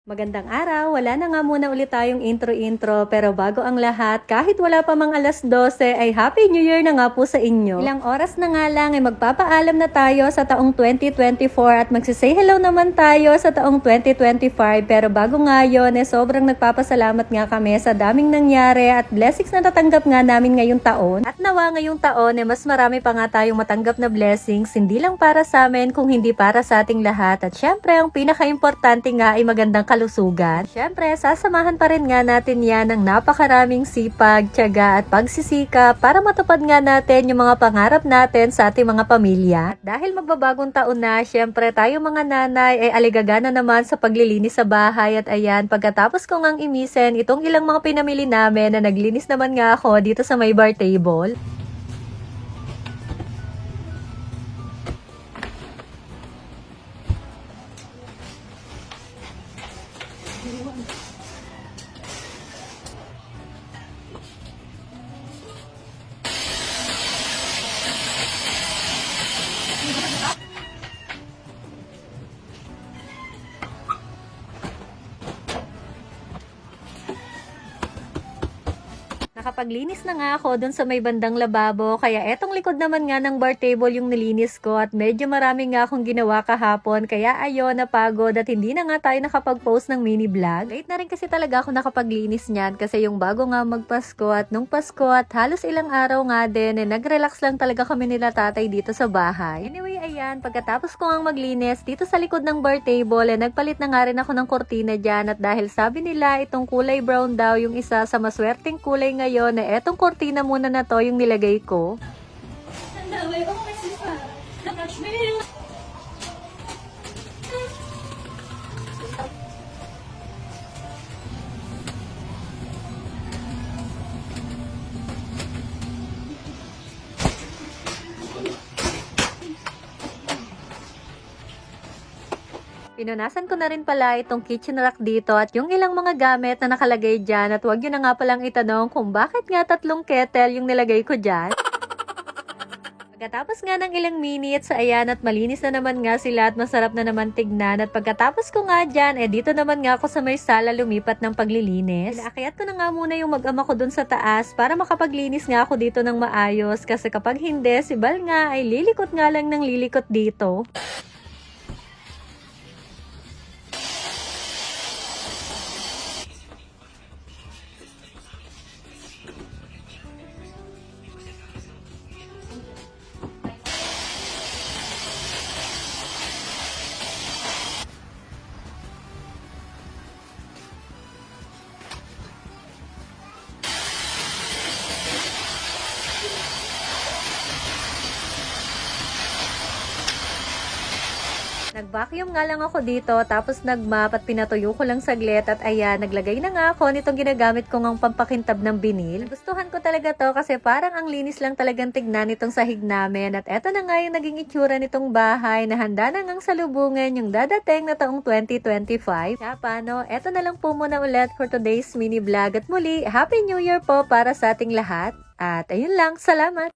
Magandang araw, wala na nga muna ulit tayong intro-intro pero bago ang lahat, kahit wala pa mang alas 12 ay Happy New Year na nga po sa inyo. Ilang oras na nga lang ay magpapaalam na tayo sa taong 2024 at magsisay hello naman tayo sa taong 2025 pero bago nga yun sobrang nagpapasalamat nga kami sa daming nangyari at blessings na natanggap nga namin ngayong taon. At nawa ngayong taon mas marami pa nga tayong matanggap na blessings hindi lang para sa amin kung hindi para sa ating lahat at syempre ang pinaka-importante nga ay magandang kalusugan. Siyempre, sasamahan pa rin nga natin yan ng napakaraming sipag, tiyaga at pagsisikap para matupad nga natin yung mga pangarap natin sa ating mga pamilya. At dahil magbabagong taon na, siyempre tayo mga nanay ay aligagana naman sa paglilinis sa bahay at ayan, pagkatapos ko ngang imisin itong ilang mga pinamili namin na naglinis naman nga ako dito sa may bar table. Nakapaglinis na nga ako dun sa may bandang lababo, kaya etong likod naman nga ng bar table yung nilinis ko at medyo marami nga akong ginawa kahapon, kaya ayun, napagod at hindi na nga tayo nakapag-post ng mini vlog. Late na rin kasi talaga ako nakapaglinis niyan kasi yung bago nga magpasko at nung Pasko at halos ilang araw nga din, nag-relax lang talaga kami nila tatay dito sa bahay. Anyway, ayan, pagkatapos ko nga maglinis dito sa likod ng bar table, nagpalit na nga rin ako ng kortina dyan at dahil sabi nila itong kulay brown daw yung isa sa maswerteng kulay ngayon na etong kortina muna na to yung nilagay ko. Pinunasan ko na rin pala itong kitchen rack dito at yung ilang mga gamit na nakalagay dyan at huwag nyo na nga palang itanong kung bakit nga 3 kettle yung nilagay ko dyan. Pagkatapos nga ng ilang minutes, ayan at malinis na naman nga sila at masarap na naman tignan at pagkatapos ko nga dyan, dito naman nga ako sa may sala lumipat ng paglilinis. Pinaakyat ko na nga muna yung mag-ama ko dun sa taas para makapaglinis nga ako dito ng maayos kasi kapag hindi, si Bal nga ay lilikot nga lang ng lilikot dito. Nag-vacuum nga lang ako dito, tapos nag-mop at pinatuyo ko lang saglit at ayan, naglagay na nga ako nitong ginagamit ko ngang pampakintab ng binil. Gustuhan ko talaga to kasi parang ang linis lang talagang tignan itong sahig namin at eto na nga yung naging itsura nitong bahay na handa na ngang salubungin yung dadating na taong 2025. Kaya paano, eto na lang po muna ulit for today's mini vlog at muli, Happy New Year po para sa ating lahat at ayun lang, salamat!